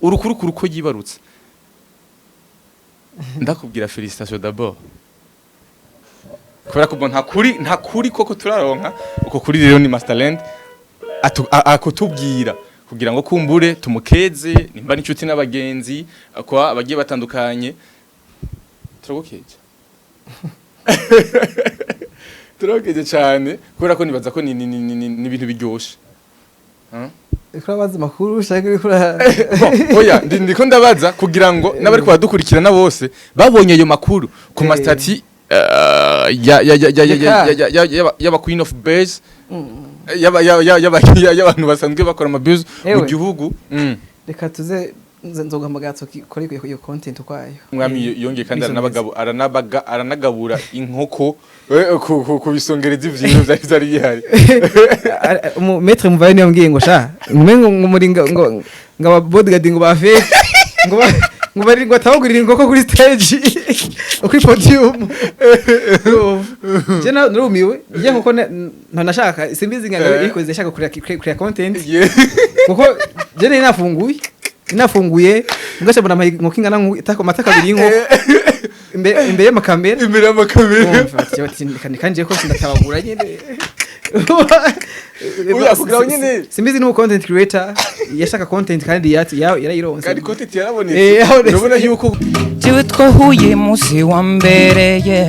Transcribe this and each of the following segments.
urukuru ko yibarutse ndakubwira félicitations d'abord kubera ko nta kuri koko turaronka uko kuri rero ni Masterland akutubwira kugira ngo kumbure tumukeze nimba n'inshuti n'abagenzi kwa abagiye batandukanye turagukeje turagukeje cyane kubera ko nibaza ko ni ibintu biryoshe Urabaza makuru ushaka kura oya ndiko ndabaza kugira ngo nabari kwadukurikirana bose babonye ayo makuru ku mastati yaba Queen of Base y'abantu basanzwe bakora amabuse mu gihugu reka tuze nzogamagato kuri iyo content kwayo mwami yongeye kandi aranagabura inkoko ku bisongereza ivyintu vyari bihari maître muvaye niyo mbwiye ngo sha ngumengo ngumuringa ngo ngaba bodyguard ngo bafeke ngo bari ngo atawugurira inkoko kuri stage kuri podium je narumiwe je nkoko ntanashaka simbizi nganga ikoze shaka kuri content kuko je nafunguye ngashabona nkoko ingana nk'itako mataka biri inkoko imbere y'amakamera kanje ko sindatabagura nyine uyavuga nyine simbizi no content creator yashaka content kandi yarayironse kandi content yarabonetse urabona yuko jiwe twahuye musi wa mbere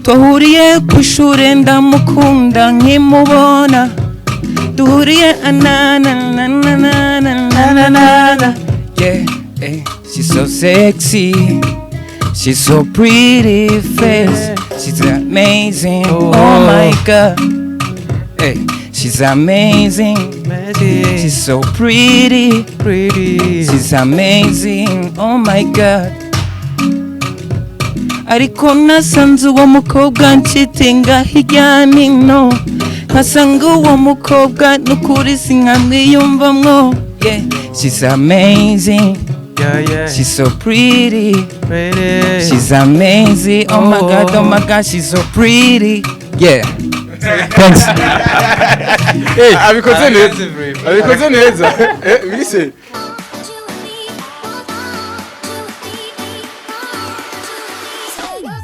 twahuriye kw'ishure ndamukunda nkimubona duhuriye anana yeah she's so sexy, she's so pretty face, she's amazing, oh my god, hey, she's amazing, she's so pretty, she's amazing, oh my god. Ariko nasanze uwo mukobwa nshitinga hirya nino, nkasanga uwo mukobwa nukuri sinkamwiyumvamwo, yeah, she's amazing. She's so pretty. She's amazing. Oh my god, she's so pretty. Yeah. Thanks. Hey, abikoze neza. Bise.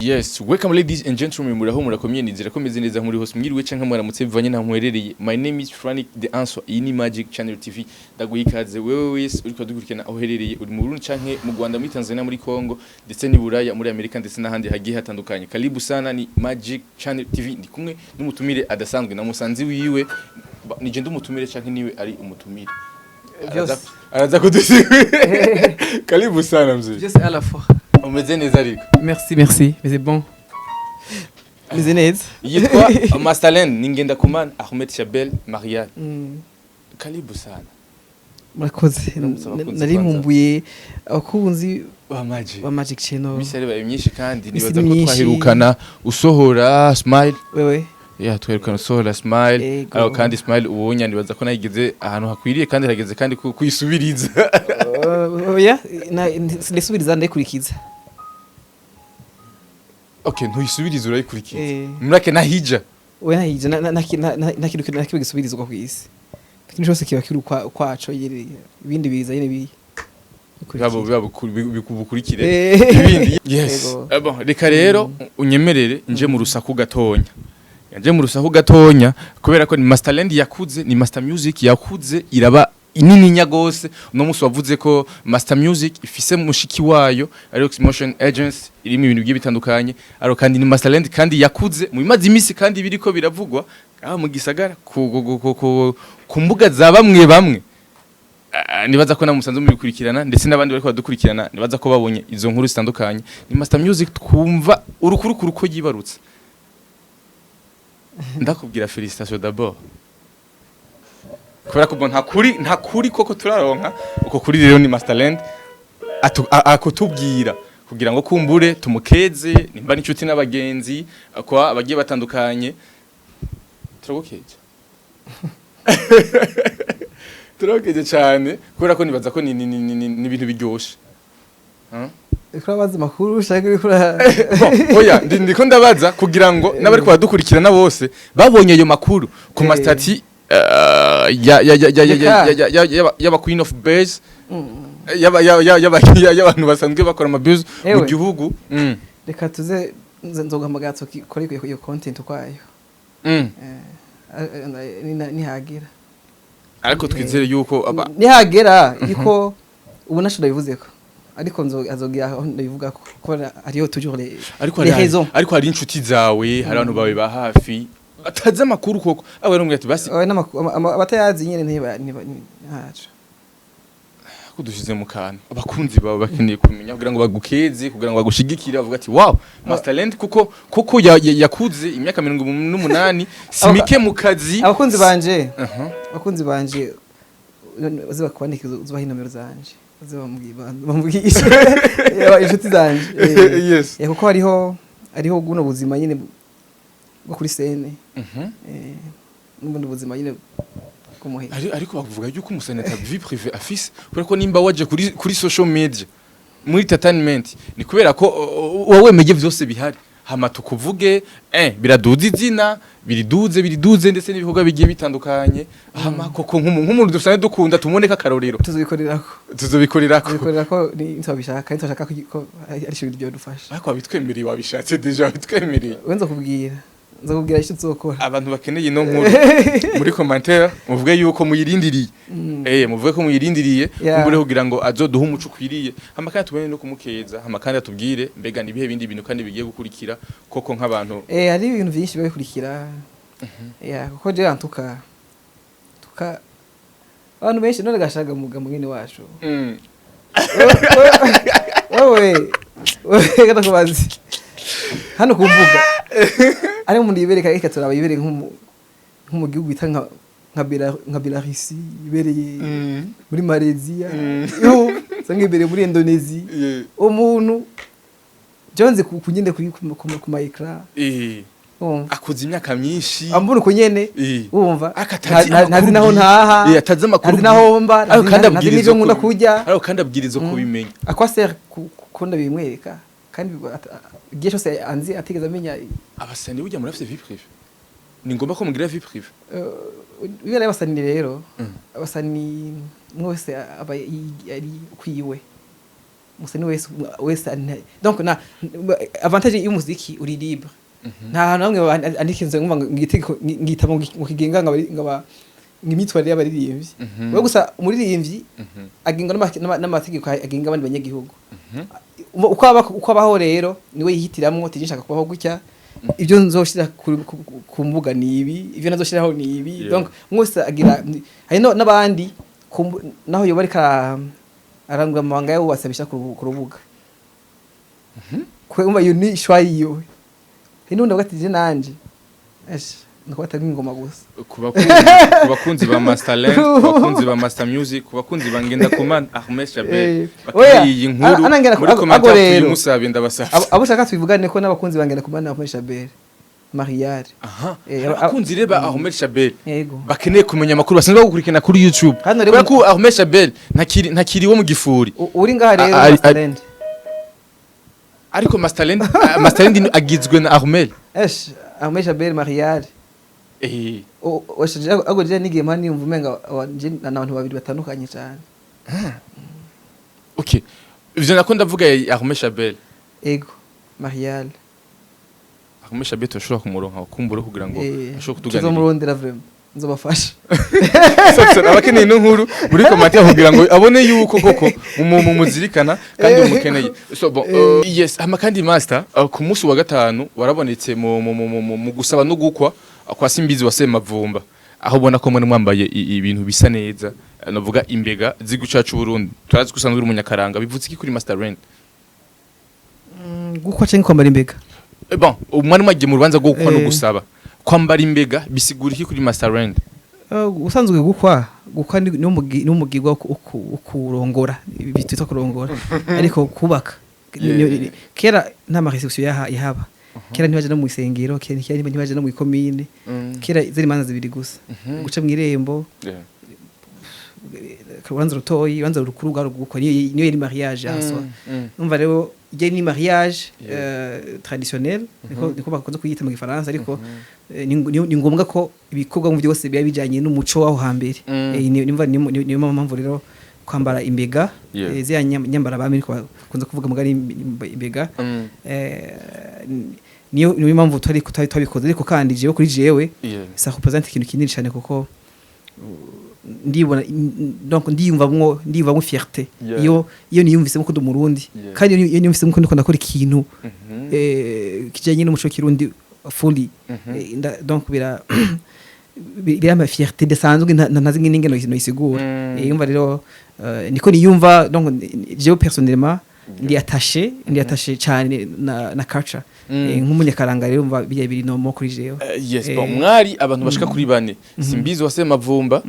Yes, welcome ladies and gentlemen, murakomye nizera ko meze neza muri hose mwiriwe canka mwaramutse bivanye nta nkwerereye. My name is Frank the Answer. Iyi ni Magic Channel TV. Ndaguhikaze wewe wese uri kwadukurikirana aho herereye, uri mu Burundi canke mu Rwanda, muri Tanzania, muri Congo, ndetse ni Buraya, muri Amerika ndetse n'ahandi hagiye hatandukanye. Karibu sana ni Magic Channel TV. Ndi kumwe n'umutumire adasanzwe na musanzi wiwe. Nije ndumutumire canke niwe ari umutumire. Araza kudusiga. Karibu sana mzee. Just à la fois. Umeze neza ariko. Merci, mais c'est bon. Meze neza. Yitwa Masterland ningenda kumana Ahmed Shabel Marial. Karibu sana. Murakoze. Nari mumbuye abakunzi wa Magic Channel. Misare baye myinshi kandi nibaza ko twahirukana usohora Smile. Wewe. Yeah, twahirukana usohora Smile. Aho kandi Smile ubunya nibaza ko nayigeze ahantu hakwiriye kandi hageze kandi kuyisubiriza. Oya, nisubiriza ndekurikiza. Okay, ntuyisubiriza urayikurikiza. Murake nahija. Oya nahija nakintu gisubirizwa ku isi. Ikintu cyose kiba kiri kwaco yere ibindi biza yene bi. Bikubukurikire ibindi. Yes. Bon, reka rero unyemerere nje mu rusaku gatonya. Kubera ko ni Masterland yakuze, ni Master Music yakuze iraba inini nyagose. Uno musi wavuze ko Master Music ifise mushiki wayo Alex Motion Agency irimo ibintu bigiye bitandukanye, aro kandi ni Masterland kandi yakuze mu imazi imisi kandi biriko biravugwa mu gisagara ku mbuga za bamwe nibaza ko namusanze muri kurikirana ndetse n'abandi bari kwadukurikirana nibaza ko babonye izo nkuru zitandukanye. Ni Master Music twumva urukuru ko yibarutse. Ndakubwira félicitations d'abord kubera ko nta kuri koko turaronka uko kuri rero ni Masterland akutubwira kugira ngo kumbure tumukeze nimba n'inshuti n'abagenzi kwa abagiye batandukanye turagukeje cyane kubera ko nibaza ko ni ibintu biryoshe. Urabaza makuru ushaka kura oya ndiko ndabaza kugira ngo nabari kwadukurikirana bose babonye ayo makuru ku mastati yaba Queen of Bass y'abantu basanzwe bakora amabuse mu gihugu. Reka tuze nzogamagara tukore iyo content kwayo nihagira, ariko twizere yuko nihagera yuko ubu naco ndabivuze ko ariko azogira aho ndabivuga ko ariyo toujours les raisons, ariko hari inshuti zawe, hari abantu bawe ba hafi atazi amakuru koko abo rero mbwira basi abatayazi nyene ntibaca kudushize mu kantu. Abakunzi bawe bakeneye kumenya kugira ngo bagukeze, kugira ngo bagushigikire, bavuga ati wow Masterland kuko yakuze imyaka 18 simike mu kazi. Abakunzi banje baziba kwandika zubaha inomero zanje, bamubwiye inshuti zanje yes kuko hariho guno buzima nyine bwo kuri scene n'ubundi buzima nyine kumuhe. Ariko bavuga yuko umuseneta vie privée afise, kubera ko nimba waje kuri social media muri entertainment ni kubera ko wowe meje vyose bihari, hama tukuvuge biraduza izina, biriduze ndetse n'ibikorwa bigiye bitandukanye. Hama koko nk'umuntu dusane dukunda tumoneka karorero tuzobikorerako ntibishaka ko ari ibintu byo dufasha. Ariko abitwemereye wabishatse deja abitwemereye wenza kubwira icyo uzokora. Abantu bakeneye no nkuru muri commentaire muvuge yuko muyirindiriye muvuge ko muyirindiriye kumbure kugira ngo azoduha umuco kwiriye, hama kandi tubone no kumukeza, hama kandi atubwire mbega nibihe bindi bintu kandi bigiye gukurikira koko nk'abantu. Hari ibintu byinshi bikurikira kuko je antuka abantu benshi none gashaga muga mwene wacu wewe gata kubazi hano kuvuga ari mu ndibereka reka turaba ibere nk'umu gihugu bita nka Belarus ibereye muri Malaysia sange ibere muri Indonesia umuntu jonze kunyende ku maikra akuze imyaka myinshi ambona uko nyene wumva ntazi naho ntaha atazi amakuru naho mba ntazi n'ibyo nkunda kurya ariko kandi abwirizo kubimenya akwasera kunda bimwereka kandi igihe cyose anzi atigeze amenya. Abasani burya muri afite vie privée, ni ngombwa ko mugira vie privée. Bibera abasani rero abasani mwese aba ari kwiwe musani wese donc na avantage y'umuziki uri libre nta namwe andikinze ngita mu kigenga ngimitwarire y'abaririmbyi we gusa umuririmbyi agengwa n'amategeko agenga abandi banyagihugu. Uko abaho rero niwe yihitiramwo tijishaka kubaho gutya, ibyo nzoshira ku mbuga nibi, ibyo nazoshiraho nibi. Donc mwese agira hari n'abandi naho yo bari arangwa amabanga yawo wasabisha ku rubuga kwumva yo ni shwayiyo hinunda gatije nanje nakwata ngoma gusa kubakunzi ba Masterland, kubakunzi ba Master Music, kubakunzi bangenda kumana Ahmed Shabel bakiriye inkuru muri commentaire musabe ndabasaba abo shaka twivugane ko n'abakunzi bangenda kumana Ahmed Shabel Mariare. Abakunzi reba Ahmed Shabel bakeneye kumenya amakuru basanzwe gukurikirana kuri YouTube kubera ko Ahmed Shabel ntakiri wo mu gifuri uri ngaha rero Masterland, ariko Masterland agizwe na Ahmed Shabel Mariare agorije n'igihe mani yumva umenga n'abantu babiri batandukanye cyane. Okay, ivyo nako ndavuga Ahmed Shabel Mariale Ahmed Shabel toshobora kumuronka kumbura kugira ngo ashobore kutuganira tuzomurondera vraiment nzobafasha abakeneye no nkuru muri commentaire kugira ngo abone yuko koko mu muzirikana kandi umukeneye. So bon yes ama kandi Master ku munsi wa gatanu warabonetse mu gusaba no gukwa kwa Simbizi wa Semavumba, aho ubona ko muri mwambaye ibintu bisa neza, navuga imbega zigucacu Burundi turazi gusanzwe uri umunyakaranga, bivutse iki kuri Masterland? Gukwa cyangwa kwambara imbega? Bon umwana mwagiye mu rubanza rwo gukwa no gusaba kwambara imbega bisigura iki kuri Masterland? Usanzwe gukwa ni umugirwa kurongora, bitwita kurongora ariko kubaka kera nta mareception yahaba, kera ntibaje no mu isengero, kera ntibaje no mu ikomine, kera ziri manza zibiri gusa guca mu irembo kubanza rutoyi banza rukuru gukwa niyo yari mariage aswa. Umva rero ijyanye ni mariage traditionnel niko bakunze kuyita mu gifaransa ariko ni ngombwa ko ibikorwa mu byose biba bijyanye n'umuco waho hambere niyo mpamvu rero kwambara imbega zya nyambara bami ariko bakunze kuvuga mugari imbega niyo mpamvu twabikoze ariko kandi jewe kuri jewe ça représente ikintu kinini cyane kuko ndibona donc ndiyumvamwo fierté iyo niyumvise ko Murundi kandi iyo niyumvise ko ndiko ndakora ikintu kijanye n'umuco kirundi fully donc bira ama fierté desanzwe ntazi ngene no isigura yumva rero niko niyumva donc jewe personnellement ndi attaché cyane na culture nk'umunyakaranga rero umva biye biri no mo kuri jewe yes bon mwari abantu bashika kuri bane simbizi wase mavumba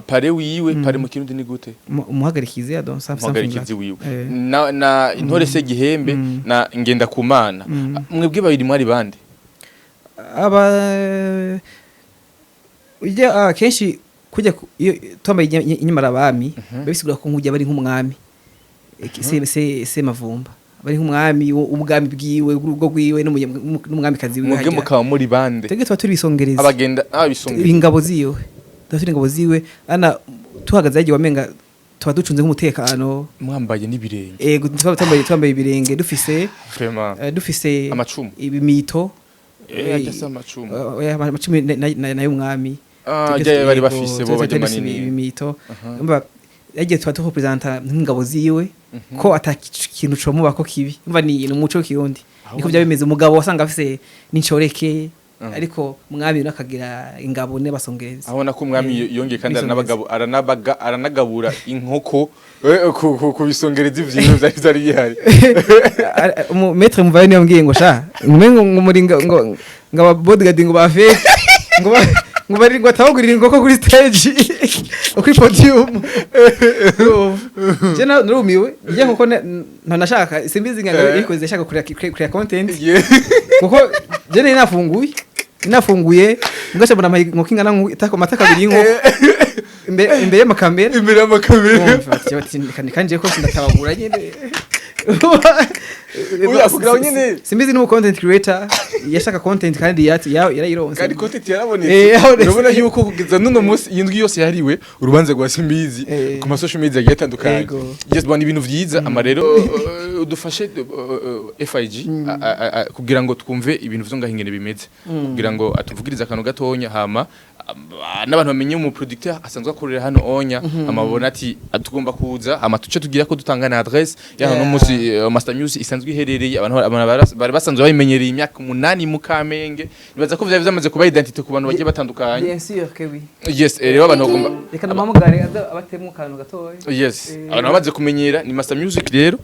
pare wiwe pare mu kirundi ni gute umuhagarikizi ya donc umuhagarikizi wiwe na intore se gihembe na ngenda kumana mwebwe babiri mwari bande ujya kenshi kujya twambaye inyamara abami babisigura ko nkujya bari nk'umwami se mavumba bari nk'umwami ubwami bwiwe urugo rwiwe n'umwami kazi wiwe mwebwe mukaba muri bande twebwe tuba turi bisongereza abagenda bisongereza ingabo ziwe ana tuhagaze yagiye wamenga tuba ducunze nk'umutekano mwambaye n'ibirenge yego twambaye ibirenge dufise amacumu ibimito amacumu nayo umwami bari bafise bo bajya manini ibimito yagiye tuba turepresenta nk'ingabo ziwe ko atakintu co muba ko kibi umva ni umuco kirundi niko bya bimeze umugabo wasanga afise n'incoreke ariko umwami nakagira ingabo n'abasongereza abona ko umwami yongeye kandi aranagabura inkoko ku bisongereza ivyo byari bihari maître muvaye niyo mbwiye ngo sha ngumengo ngumuringa ngo ngaba bodyguard ngo bafeke ngo bari ngo atawugurira inkoko kuri stage kuri podium jena nurumiwe ije nkuko ntanashaka simbizi nganga ikoze shaka kuri content kuko jena inafunguye ngasha mbona inkoko ingana itako mataka abiri inkoko imbere y'amakamera kandi ko sindatabagura nyine uyavugira nyine simbizi no content creator yashaka content kandi yarayironse kandi content yarabonetse urabona yuko kugeza none munsi yindwi yose yariwe urubanza rwa simbizi ku ma social media yatandukanye yes bani ibintu vyiza ama rero udufashe FIG kugira ngo twumve ibintu vyo ngahingene bimeze kugira ngo atuvugiriza akantu gatonya hama n'abantu bamenye mu producteur asanzwe akorera hano onya amabona ati atugomba kuza ama tuce tugira ko dutanga na adresse ya hano musi Master Music isanzwe iherereye abantu bari basanzwe bayimenyereye imyaka 8 mu Kamenge nibaza ko vya vyamaze kuba identité ku bantu bagiye batandukanye bien sûr que oui yes rero abantu bagomba reka namamugare abatemu kantu gatoya yes abantu bamaze kumenyera ni Master Music rero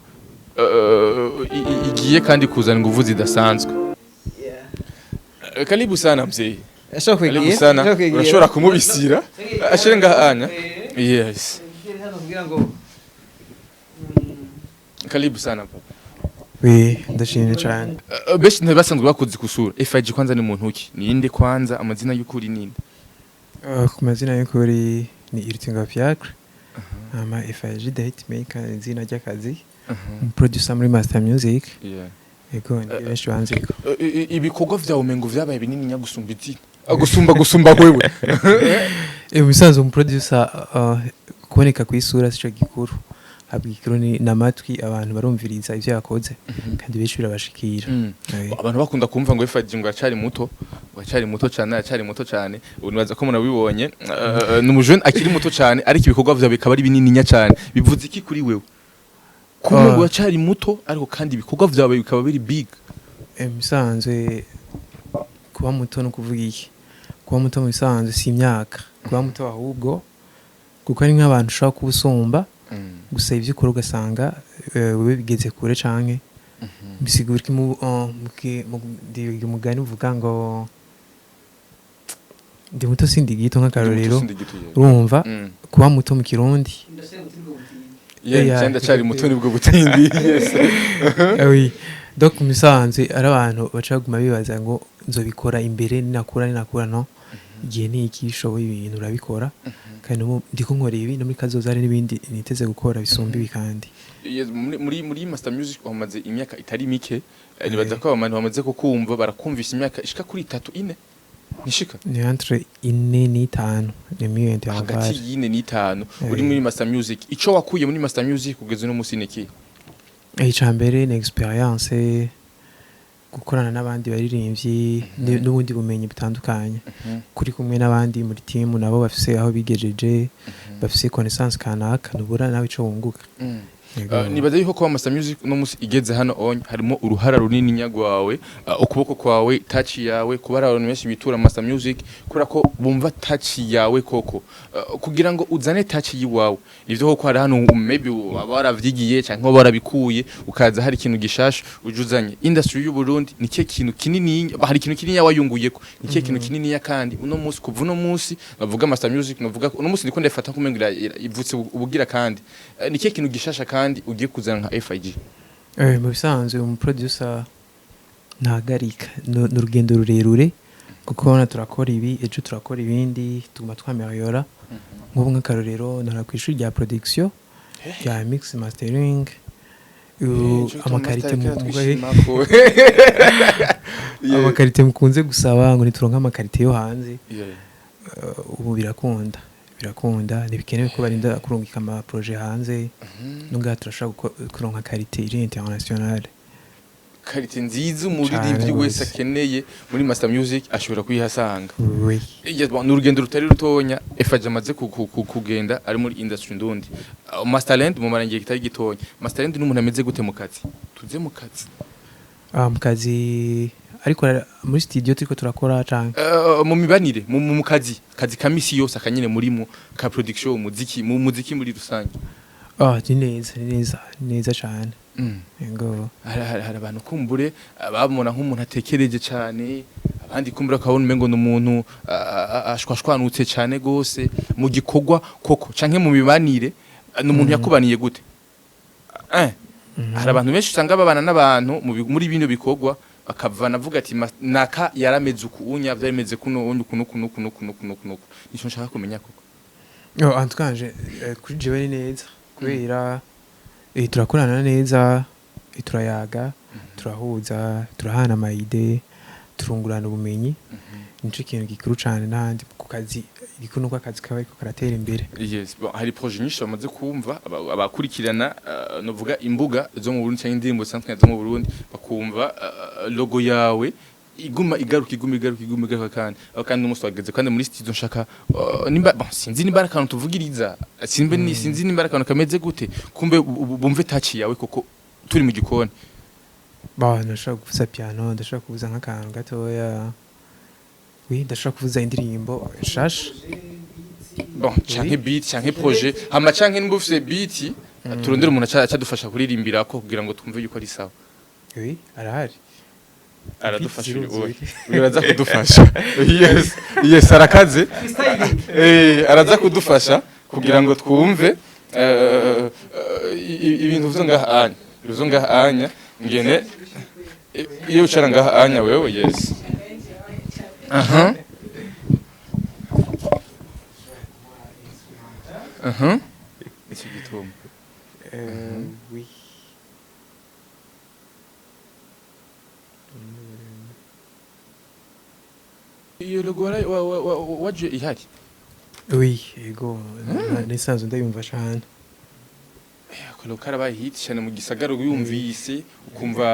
igiye kandi kuzana inguvu zidasanzwe karibu sana mzee karibu sana urashobora kumubisira ashire ngahanya yes karibu sana papa ndashimye cyane beshi ntibasanzwe bakuzi kusura FIG kwanza ni muntu ki ninde kwanza amazina y'ukuri ninde ku mazina y'ukuri ni Iritunga Fiacre ama FIG the hitmaker izina ry'akazi producer muri Master Music yego ni benshi banziko ibikorwa vyawe mengo vyabaye binini nyagusumba iki gusumba wewe umusanzu producer kuboneka ku isura sico gikuru abwikiro ni namatwi abantu barumviriza ivyo yakoze kandi benshi birabashikira abantu bakunda kumva ngo FIG ngo acari muto cyane unibaza ko munabibonye n'umujene akiri muto cyane ariko ibikorwa vyawe bikaba ari binini nya cyane bivuze iki kuri wewe kuko ngo acari muto ariko kandi ibikorwa vyawe bikaba biri big musanzwe kuba muto no kuvuga iki kuba muto mu bisanzwe si imyaka kuba muto ahubwo kuko ari nk'abantu ushaka kubusumba gusa ivyo ukora ugasanga wewe bigeze kure canke bisigura ki mu mugani uvuga ngo ndi muto sindi gito nk'akarorero urumva kuba muto mu Kirundi cyenda cari muto nibwo gutindi yes oui donc musanze ari abantu bacaguma bibaza ngo nzobikora imbere ninakura no igihe niki ushoboye ibintu urabikora kandi ndiko nkoreye ibi no muri kazoza hari n'ibindi niteze gukora bisumba ibi kandi muri Master Music wamaze imyaka itari mike nibaza ko abantu bamaze kukumva barakumvisha imyaka ishika kuri 3-4 nishika ni entre 4 n'itanu ni miyo hagati y'ine n'itanu uri muri Master Music ico wakuye muri Master Music kugeza no musi neki icambere ni experience gukorana n'abandi baririmbyi n'ubundi bumenyi butandukanye kuri kumwe n'abandi muri team nabo bafise aho bigejeje bafise connaissance kanaka nubura nawe ico wunguka nibaza yuko kwa Master Music no musi igeze hano onye harimo uruhara runini nyagwawe ukuboko kwawe touch yawe kubara abantu benshi bitura Master Music kura ko bumva touch yawe koko kugira ngo uzane touch yiwawe nivyo koko hari hano maybe abaravyigiye canke barabikuye ukaza hari ikintu gishasha ujuzanye industry y'u Burundi nike kintu kinini hari ikintu kinini yawayunguyeko nike kintu kinini kandi uno musi kuva uno musi bavuga Master Music navuga uno musi ndiko ndafata kumengira ivutse ubugira kandi nike kintu gishasha kandi ugiye kuzana nka FIG mu bisanzwe mu producer ntagarika n'urugendo rurerure kuko na turakora ibi ejo turakora ibindi tuguma twameyora nk'ubu nk'akarorero nara ku ishuri rya production rya mix mastering amakarite mukunze gusaba ngo nituronka amakarite yo hanze ubu birakunda ntibikenewe ko barinda kurungika ama projet hanze nunga turashaka kuronka karite iri internationale karite nziza umuririmbyi wese akeneye muri Master Music ashobora kuyihasanga n'urugendo rutari rutonya FIG amaze kugenda ari muri industry ndundi Masterland mu marangiye kitari gitonya Masterland n'umuntu ameze gute mu kazi tuze mu kazi mu kazi ariko muri studio turiko turakora canke mu mibanire mu kazi kamisi yose akanyene murimo ka production muziki muri rusange neza cyane ngo hari abantu kumbure babona nk'umuntu atekereje cyane abandi kumbura kabone mengo n'umuntu ashwashwanutse cyane gose mu gikorwa koko canke mu mibanire n'umuntu yakubaniye gute hari abantu benshi usanga babana n'abantu muri bino bikorwa akavana avuga ati naka yarameze ukunya byaremeze kuno nico nshaka kumenya koko antukanje kuri jewe neza kubera turakorana neza turayaga turahuza turahana amayide turungurana ubumenyi nico kintu gikuru cyane nandi ku kazi igikuno kwa kazi kawe ko karatera imbere yes hari projet nyinshi bamaze kumva abakurikirana novuga imbuga zo mu Burundi cyangwa indirimbo sanzwe zo mu Burundi bakumva logo yawe iguma igaruka kandi umunsi wageze kandi muri studio nshaka nimba sinzi nimba akantu tuvugiriza sinzi nimba akantu kameze gute kumbe bumve touch yawe koko turi mu gikoni ndashaka kuvuza piano ndashaka kuvuza nk'akantu gatoya ndashaka kuvuza indirimbo nshasha canke beat canke projet hama canke nimba ufise beat turondera umuntu acadufasha kuririmbira ko kugira ngo twumve yuko ari sawa arahari aradufasha uraza kudufasha yes arakaze araza kudufasha kugira ngo twumve ibintu bizo ngaha anya ngene iyo ucara ngaha anya wewe yes iki gituma oui iyo logo waje ihari ego nisanzwe ndayumva cyane akolo karabaye hit cyane mu gisagaro yumvise ukumva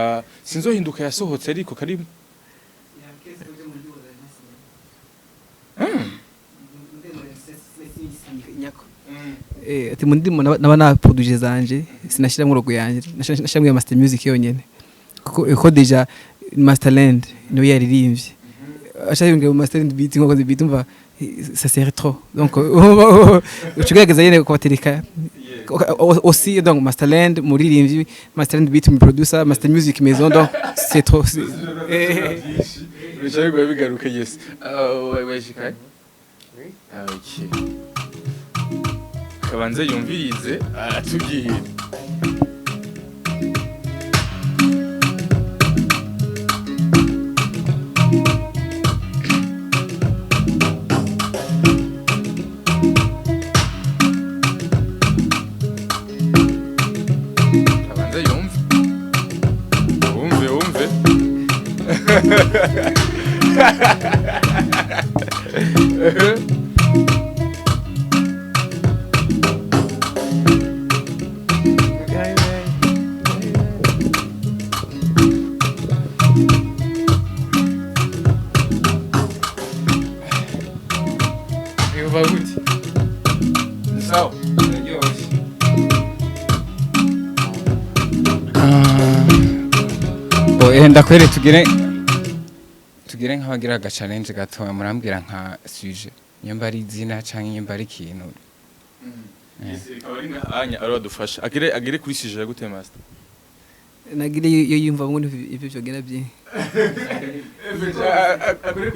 sinzohinduka yasohotse ariko kari ati mundimo naba naproduce zanje sinashira mu logo yanje nashira mu Master Music yonyene kuko deja Masterland no yaririmbye acha yunge mu Masterland beat ngo beat umva ça sert trop donc ukigerageza yene kubatereka aussi donc Masterland muririmbyi Masterland beat mu producer Master Music maison donc c'est trop bicaye ngo bigaruke yes wajikaye okay kabanze yumvirize atubwire Yumva gute? Sawa. Ndakwere tugire nk'abagira aga challenge gatoya murambwira nka sujet nyamba ari izina canke nyamba ari ikintu anya aradufasha agire kuri sije gute master nagire yo yumva ngo ivyo byogera bye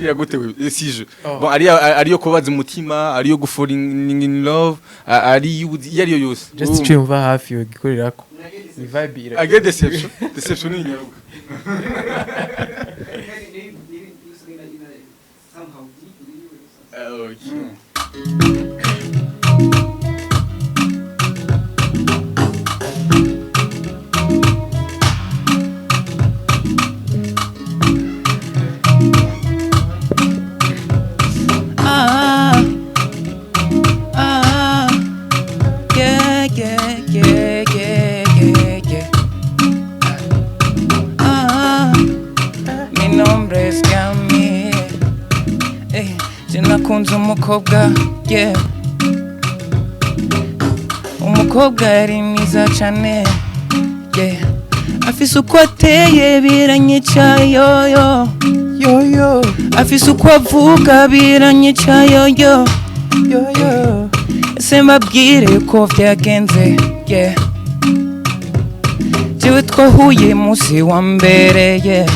ya gute sije bon ariyo kubaza umutima ariyo falling in love ariyo yose Just cyumva hafi yo gikorerako ni vibe age deception ni nyaruka nakunze umukobwa umukobwa yari mwiza cyane afise uko ateye biranyica yoyo afise uko avuga biranyica yoyo ese mbabwire ko vyagenze jewe twahuye musi wa mbere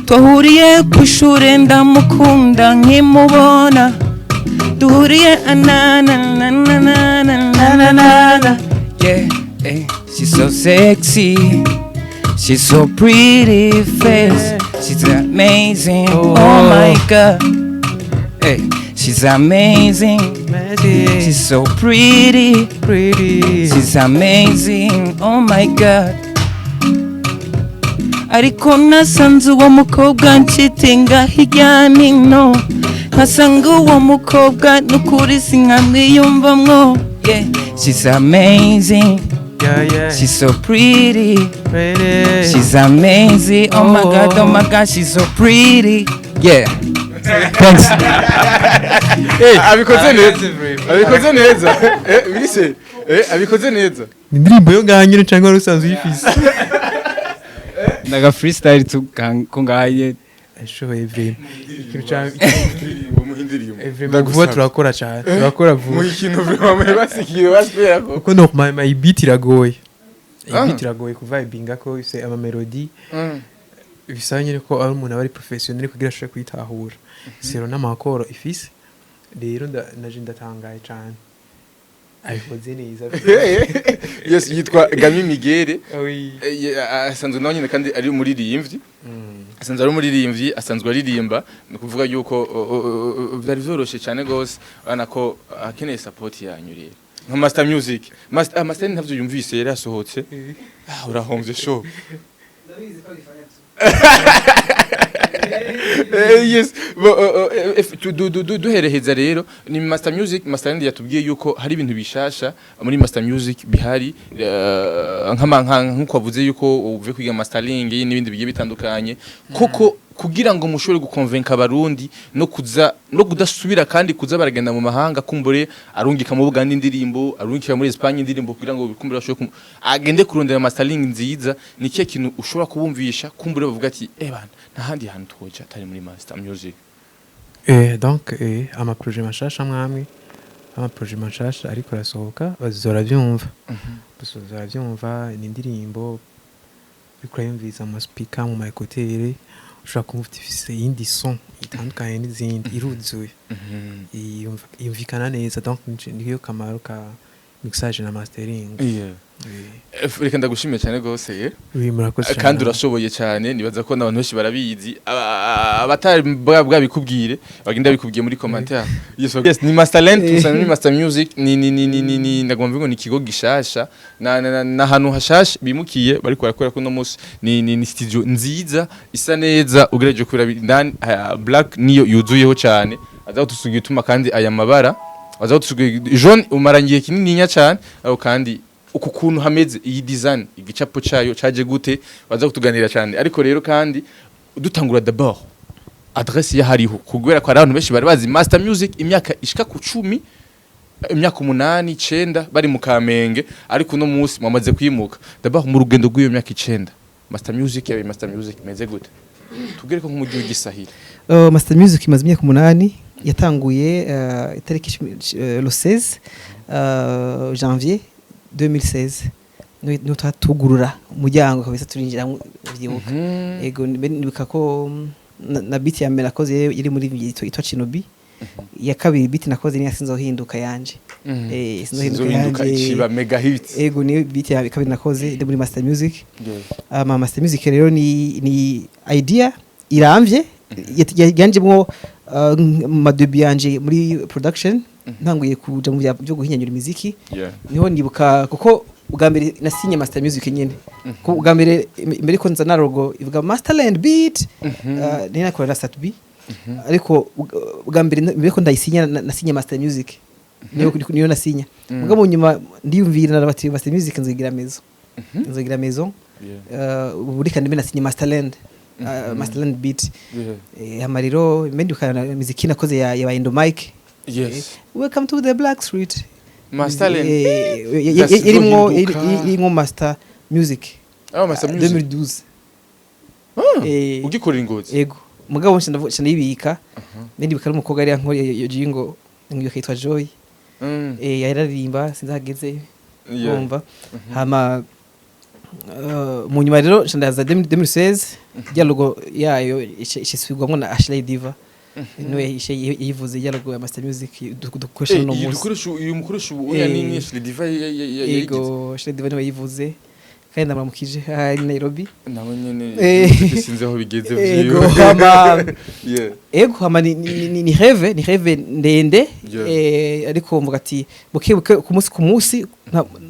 twahuriye kw'ishure ndamukunda nkimubona duhuriye she's so sexy, she's so pretty face, she's amazing, oh my god, she's amazing, she's so pretty, she's amazing, oh my god. Ariko nasanze uwo mukobwa nshitinga hirya nino nkasanga uwo mukobwa nukuri sinkamwiyumvamwo she's amazing, she's so pretty, she's amazing, oh my god, she's so pretty, thanks. abikoze neza bise abikoze neza ni indirimbo yo nganyine cyangwa rusanzwe uyifise ndaga freestyle kungaye ashoboye vre ikintu cyane umuhindirimbo ndaguvuga turakora cyane turakora vuba mu ikintu vraiment basikiye basubira ko kuko no my beat iragoye beat iragoye kuvibinga ko ise ama melody bisanye ko ari umuntu abari professionnel kugira ashobore kwitahura sero n'amakoro ifise rero naje ndatangaye cyane ayikoze neza yes yitwa Gami Miguel asanzwe nawe nyine kandi ari umuririmbyi asanzwe ari umuririmbyi asanzwe aririmba no kuvuga yuko byari byoroshe cyane gose bana ko akeneye support yanyu rero nka Master Music Master ntavyo yumvise yari asohotse urahomvye show yes duhereheza rero ni Master Music Master yatubwiye yuko hari ibintu bishasha muri Master Music bihari nkuko avuze yuko uvuye kwiga mastering n'ibindi bigiye bitandukanye koko kugira ngo mushobore gukonvenka abarundi no kudasubira kandi kuza baragenda mu mahanga kumbure arungika mu Buganda indirimbo arungika muri Espagne indirimbo kugira ngo bikumbure ashobore agende kurondera mastering nziza ni cyo kintu ushobora kubumvisha kumbure bavuga ati bana ntahandi hantu twoja atari muri Master Music donc ama projet mashasha mwamwe ama projet mashasha ariko rasohoka bazora byumva ni indirimbo bikurayumviza mu speaker mu microtere ushaka kumva ifise yindi son itandukanye n'izindi iruzuye yumvikana neza donc niyo kamaro ka mixage na mastering. Reka ndagushimiye cyane gose Oui, murakoze cyane. kandi urashoboye cyane nibaza ko n'abantu benshi barabizi abatari bwabikubwire bagenda bikubwiye muri commentaire. Yes, ni Masterland tusana ni Master Music ni ndagomba ngo ni ikigo gishasha na hanu hashasha bimukiye bari kwarakora ko no munsi ni studio nziza isa neza ugereje kubira ndani black niyo yuzuyeho cyane azaho tusugiye tuma kandi aya mabara azaho tusugiye jaune umarangiye kinini nya cyane aho kandi uku kuntu hameze iyi design igicapo cyayo caje gute baza kutuganira cyane ariko rero kandi dutangura d'abord adresse ya hariho kugwera kwa abantu benshi bari bazi Master Music imyaka ishika ku 10 imyaka 8 9 bari mu Kamenge ariko no munsi mwamaze kwimuka d'abord mu rugendo rw'iyo myaka 9 Master Music yawe Master Music meze gute tugere ko nk'umujyi w'igisahira Master Music imaze imyaka 8 yatanguye itariki le 16 janvier 2016 no tatugurura umuryango kabisa turinjira byibuka ego nibuka ko na beat ya mbere nakoze iri muri yitwa Chinobi ya kabiri beat nakoze ni sinzohinduka yanje sinzohinduka ikiba mega hit ego ni beat ya kabiri nakoze iri muri Master Music Master Music rero ni idea iramvye yanjemwo madebi yanje muri production ntanguye kuja mu byo guhinyanyura imiziki niho ndibuka kuko ubwa mbere nasinye Master Music nyene ko ubwa mbere imbere ko nzana logo ivuga Masterland beat ni nakora start B ariko ubwa mbere imbere ko ndayisinya nasinye Master Music niyo nasinya ubwo mu nyuma ndiyumvira nabati Master Music nzogira maison buri kandi nasinye Masterland Masterland beat amariro mendukana muziki nakoze ya Indo Mike. Yes. Welcome to the Black Street. Masterland. Irimo Master Music. Master Music 2012. Ugikorera ingozi. Yego. Mugabo nshanda yibika. Ndibika n'umukobwa ari yankore yo jingo ngiyo kitwa Joy. Yararimba sinzageze. Umva. Hama mu nyuma rero nshanda za 2016 ya logo yayo ishyiswirwamo na Ashley Diva. Niwe yivuze yalogo ya Master Music dukoresha no munsi. Dukoresha uyu mukoresha uya ni Ashley Diva yego Ashley Diva niwe yivuze kandi ndamamukije hari Nairobi. Nawe nyene sinzi aho bigeze vyo. Ego hama ni rêve ndende ariko mvuga ati buke ku munsi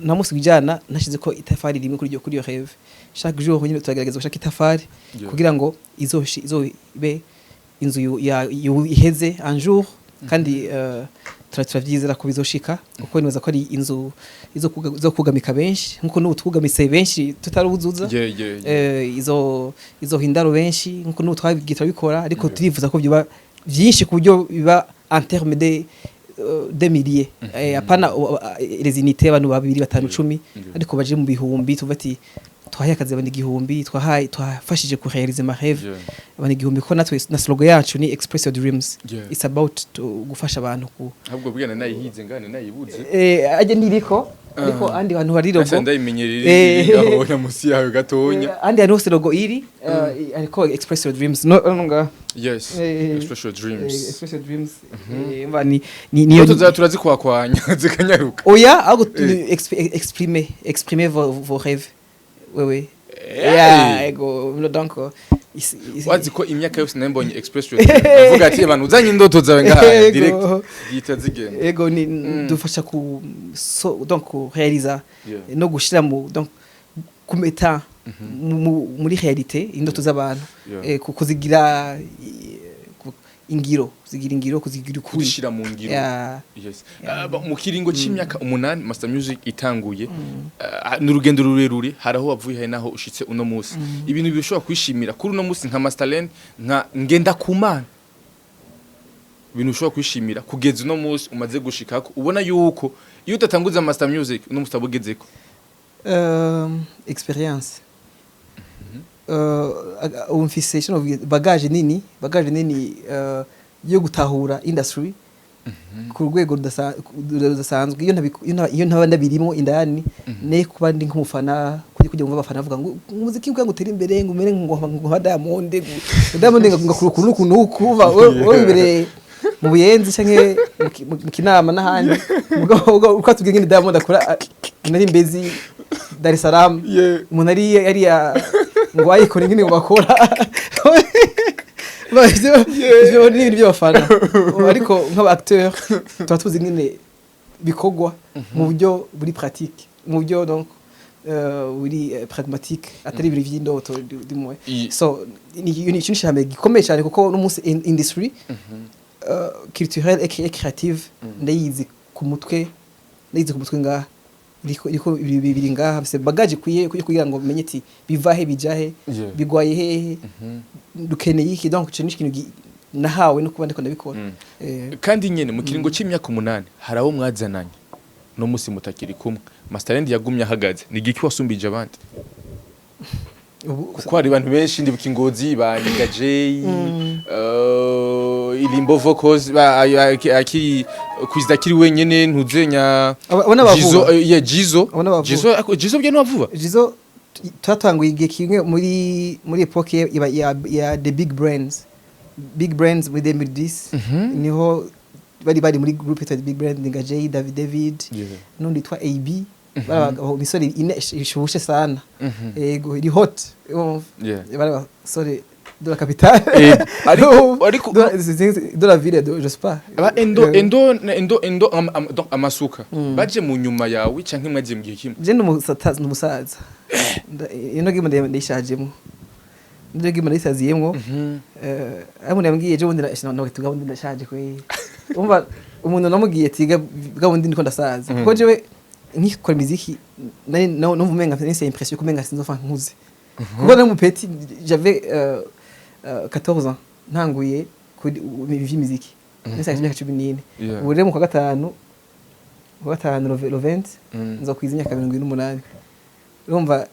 na munsi bijana nashize ko itafari rimwe kuri iyo rêve. Chaque jour nyine turagerageza gushaka itafari kugira ngo izobe inzu iheze un jour kandi turavyizera ko bizoshika kuko nibaza ko ari inzu izo kugamika benshi nkuko no tugamise benshi tutaruzuza izo hindaro benshi nkuko no twabigira bikora ariko turifuza ko byoba byinshi ku buryo biba en terme de milliers apana les unités abantu 2 5 10 ariko baje mu bihumbi tuvati twahaye akazi abandi igihumbi twafashije kurealize ma rêve abandi igihumbi ko natwe na slogan yacu ni express your dreams. It's about gufasha abantu ku ahubwo bwira nayihize ngane nayibuze aje ndiriko ariko andi bantu bari logo asa ndayimenyerere gaho na musi yawe gatonya andi hose logo iri ariko express your dreams no yes express your dreams mva ni turazikwakwanya zikanyaruka oya ago exprimer vos rêves. Oui. Ego donc wazi ko imyaka yose nambonye express navuga ati abantu uzanye indoto zawe ngaha direct yitazigenda ego ni dufasha ku donc réaliser no gushira mu donc kumeta muri réalité indoto z'abantu kuzigira ingiro kuzigira ukuri kushira mu ngiro. Yes. Mu kiringo c'imyaka 8 Master Music itanguye n'urugendo rurerure haraho wavuye hari naho ushitse uno munsi ibintu bishobora kwishimira kuri uno munsi nka Masterland nka ngenda kumana ibintu ushobora kwishimira kugeza uno munsi umaze gushikako ubona yuko iyo utatanguza Master Music uno munsi tabugezeko experience umfise bagage nini yo gutahura industry ku rwego rudasanzwe iyo ntabanda birimo indani ne kuba ndi nk'umufana kujya ngo abafana bavuga ngo umuziki ngo utera imbere ngo umere ngo Diamond ngakuru kunuku wowe imbere mu buyenzi canke mu kinama n'ahandi uko atubwiye ngene Diamond akora nari mbezi Dar es Salaam umuntu ari ngo ayikora ngene bakora ivyo ni ibintu by'abafana ariko nk'aba acteur tuba tuzi ngene bikogwa mu buryo buri pratique mu buryo donc buri pragmatique atari ibintu vy'indoto dimwe so ni ikintu cyane gikomeye cyane kuko n'umunsi industry culturelle et créative ndayizi ku mutwe ngaha liko bibiri ngaha se bagage kugira ngo menye ati bivahe bijahe bigwaye hehe dukeneye iki donc cyo n'ikintu nahawe no kuba ndiko ndabikora kandi nyene mu kiringo c'imyaka 8 harawo mwazananye no musi mutakiri kumwe Masterland yagumye ahagaze ni giki wasumbije abandi kuko hari abantu benshi ndibuka Ingozi ba Niga J Ilimbo Vocals akiri kwizida kiri wenyene ntuzenya Jizo byo navuba Jizo twatanguye igihe kimwe muri epoque ya the big brands with them with this niho bari muri group ya the big brand Niga J David nundi twa AB misore ishushe sana yego iri hot bari sorry de la capitale ariko de la ville de je sais pas endo amasuka baje mu nyuma yawe canke mwaje mu gihe kimwe je n'umusaza ino gimo ndishajemo ndio gimo ndisaziyemo amuntu yambwiye je wundi no tuga wundi ndashaje kwe umva umuntu namugiye tiga bwa wundi ndiko ndasaza ko jewe nkikora muziki no vumenga nse impression kumenga sinzofa nkuze kuko na mupeti j'avais 14 ans ntanguye kuri muziki nse imyaka 14 ure mu kwa gatanu le 20 nzokwiza imyaka 78 urumva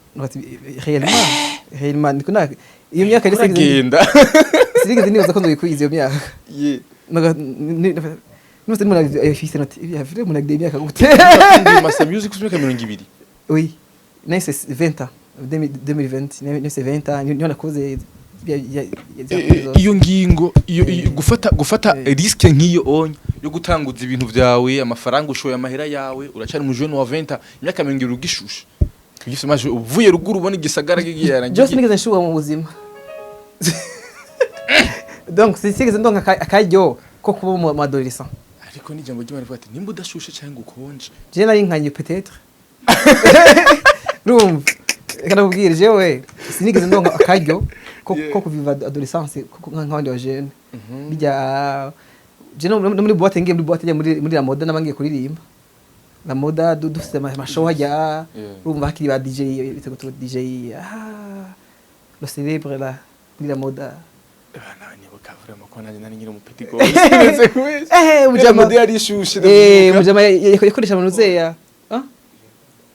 réellement ndikuna iyo myaka ari genda sirigeze nibaza ko nzokwiza iyo myaka Nous sommes fils notre il y a vraiment une académie à côté. Master Music sur 2020. Oui. Non c'est 20 ans. 2020, c'est 20 ans. Nous on a causé iyo ngingo gufata risk nkiyo onye yo gutanguza ibintu vyawe amafaranga ushoye amahera yawe uracari mu jeune wa 20 imyaka 20 rugishusha. Ugifite maje uvuye ruguru ubona igisagara giyarangiye. Just nigeze nshuwa mu buzima. Donc c'est donc akajyo ko kuba mu adolescent. Ariko nijambo ry'Imana rivuga ati nimba udashushe cyangwa ukonje. Je nari nkanye peut-être. Rumva. Kana kubwira jewe sinigeze ndonga akajyo ko kuviva adolescence nk'abandi wa jeune. Bijya je no muri boîte ngiye muri boîte muri la mode nabangiye kuririmba. La mode dufite amashow hajya rumva hakiri ba DJ bitego DJ le célèbre là muri la mode. Vraiment ko nari ngira umupeti go neze kwese mujama yari shushe mujama yakoresha manuzeya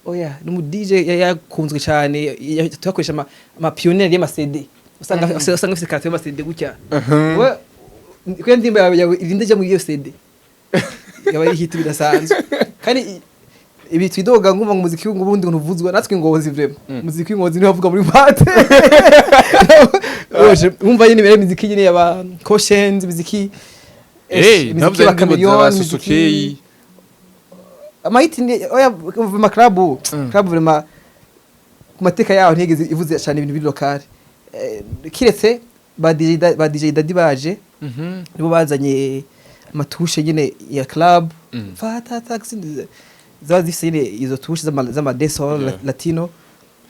oya numu DJ yakunzwe cyane tuyakoresha ama pioneer y'ama CD usanga ufite carte y'ama CD gutya we ko ndimba irinde je mu iyo CD yaba hit bidasanzwe kandi ibi twidoga ngumva ngo muziki w'ubundi unuvuzwa natwe ngozi vraiment muziki w'ingozi niho avuga muri bate umva yini mere muziki nyine yaba Cautions muziki nabyo ndimo Suzuki amahiti oya ma club vraiment ku mateka yaho ntigeze ivuze cyane ibintu biri local kiretse ba DJ Daddy baje nibo bazanye amatushe nyine ya club fata taxi zifise izo tushe z'ama dancehall latino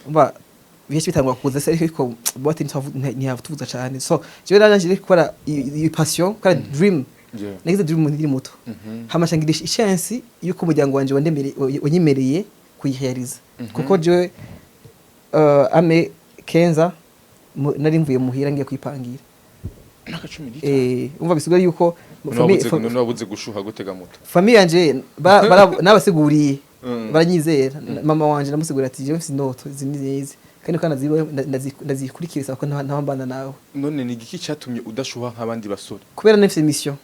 umva bihe bitangwa kuza se ariko bote ntiyavuza cyane so je nanje gukora iyi passion kandi dream nagize dream ndi muto hamashangirisha chance yuko umuryango wanje wanyemereye kuyirealiza kuko je ame Kenza nari mvuye muhira ngiye kwipangira umva bisigaye yuko nabuze gushuha gutega moto famille yanje nabasiguriye baranyizera mama wanje namusigura ati je mfite noto zinize kandi kana ndazikurikirisa ko ntambana nawe none ni giki cyatumye udashuha nk'abandi basore kubera nafite mission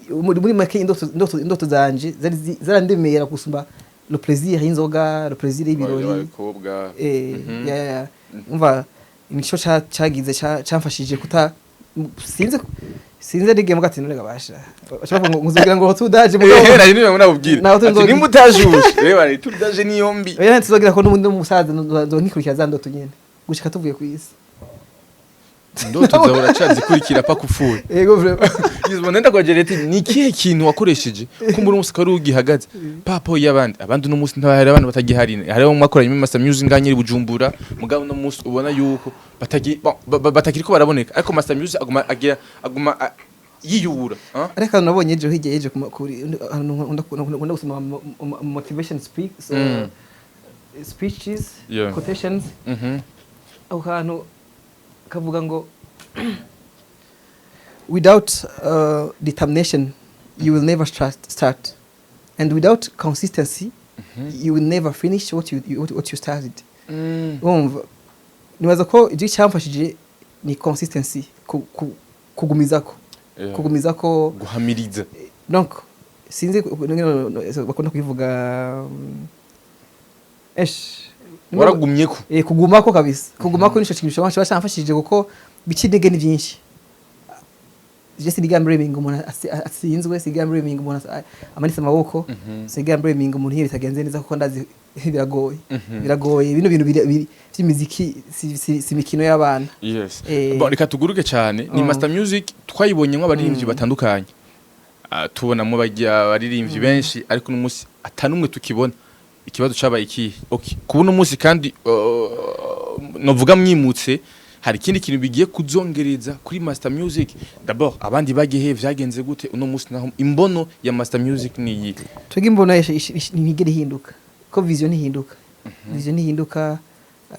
muri make indoto zanje zarandemera gusumba le plaisir y'inzoga le plaisir y'ibirori umva imico cyagize cyamfashije kuta sinze nige mugati none gabasha bashaka nguzugira ngo tudaje nari niwe munabubwira Naho ati tunzogira. nimba utajuje reba ari tudaje niyombi oya ntizogira ko n'undi musaza nzonkikurikiza za ndoto nyene gushika tuvuye ku isi ndoto zawe uracazikurikira pa kufuye yego vraiment yizwa nenda kwa Jereti ni kihe kintu wakoresheje kumbura umunsi kari ugihagaze papo y'abandi no munsi ntabahari abantu batagihari hari bo mwakoranye Master Music nganyiri Bujumbura mugabo no munsi ubona yuko batakiri ko baraboneka ariko Master Music aguma yiyubura ariko nabonye ejo hirya ejo kuri nkunda gusoma motivation speeches quotations aho hantu kavuga ngo without determination you will never start and without consistency you will never finish what you started nibaza ko igi cyamfashije ni consistency kugumizako guhamiriza donc sinzi bakunda kubivuga waragumyeko kugumako kabisa kugumako nico kintu cyabasha cyamfashije kuko bikidege ni byinshi just ligambering umuntu atsinzwe sigambering umuntu amanitse amaboko sigambering umuntu iyo bitagenze neza kuko ndazi biragoye bino bintu by'imiziki si mikino y'abana yes bon reka tuguruke cyane ni Master Music twayibonye nk'abaririmbyi batandukanye tubonamo baririmbyi benshi ariko n'umunsi atanumwe tukibona ikibazo cabaye iki okay kubona umunsi kandi novuga mwimutse hari ikindi kintu bigiye kuzongereza kuri Master Music d'abord abandi bagiye vyagenze gute uno munsi naho imbono ya Master Music ni iyi twege imbono ntigere hinduka ko vision ihinduka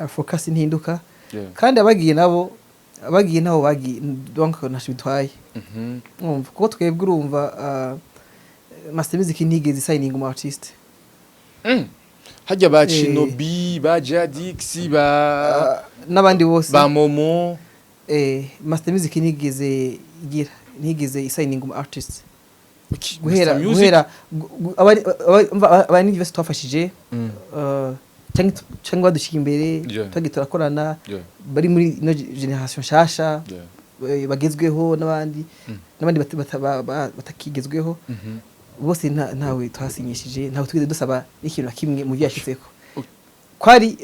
focus ihinduka kandi abagiye nabo donc nashibitwaye umva kuko twebwe urumva Master Music ntigeze signing mu artist hajya ba Chinobi ba Jadix ba nabandi bose ba Momo Master Music nigeze signing mu artist guhera abandi bose twafashije cyangwa badushyira imbere turakorana bari muri no generation shasha bagezweho n'abandi batakigezweho bose ntawe twasinyishije ntawe twigeze dusaba ikintu kimwe mu byashitseko kwari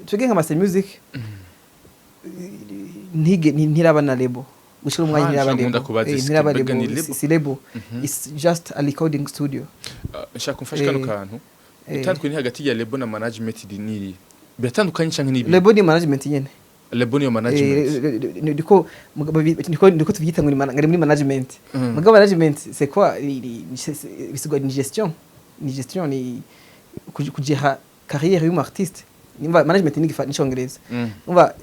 twege nka Master Music ntiraba na label gushira umwanya ntiraba label si label it's just a recording studio nshaka kumfasha kano kantu utandukanye hagati ya label na management diniri biratandukanye cyangwa nibi label ni management nyene label ni management ndiko tuvyita ngo ngari muri management mugabo management c'est quoi bisigwa ni gestion ni kujeha carrière y'um artiste nimba management ni gifa n'icyongereza umva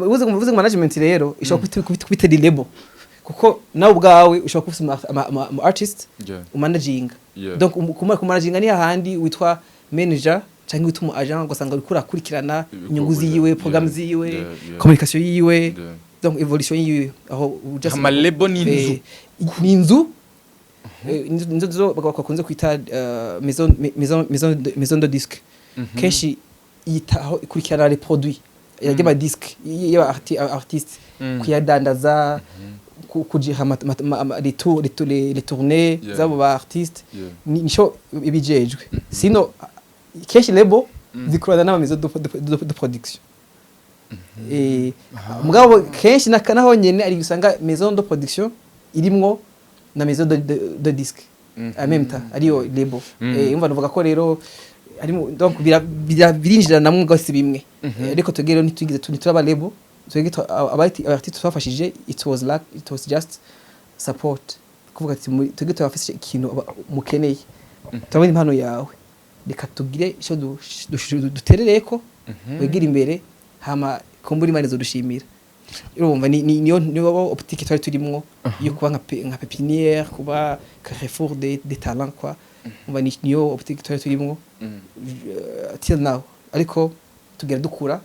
uvuze management rero ishobora kubita di label kuko nawe ubwawe ushobora kufisa ama artist umanaging donc kumanaginga ni hahandi witwa manager cyangwa witwa agent gusanga urikura kurikirana inyungu ziyiwe program ziyiwe communication yiwe donc evolution yiwe aho just ama label ni inzu inzo bakakunze kwita maison de disque keshi yitaho ikurikirana les produits yagema disque ya artiste kuyadandaza kujiha les tournées zabo ba artiste nico ibijejwe sino keshi label zikorana n'ama maison de production mugabo keshi naho nyene ari gusanga maison de production irimwo na maison de disque en même temps ariyo label umva novuga ko rero arimo donc birinjira namwe gose bimwe ariko tugero nitugize turaba label tugito abartiste twafashije it was just support kuvuga ati tugito bafise ikintu mukeneye turabona impano yawe reka tugire ico duterereko wegira imbere hama kumbura imana zo dushimira urumva niyo optique twari turimwo yo kuba nka pépinière kuba carrefour des talents quoi umva niyo optique twari turimwo till now ariko tugera dukura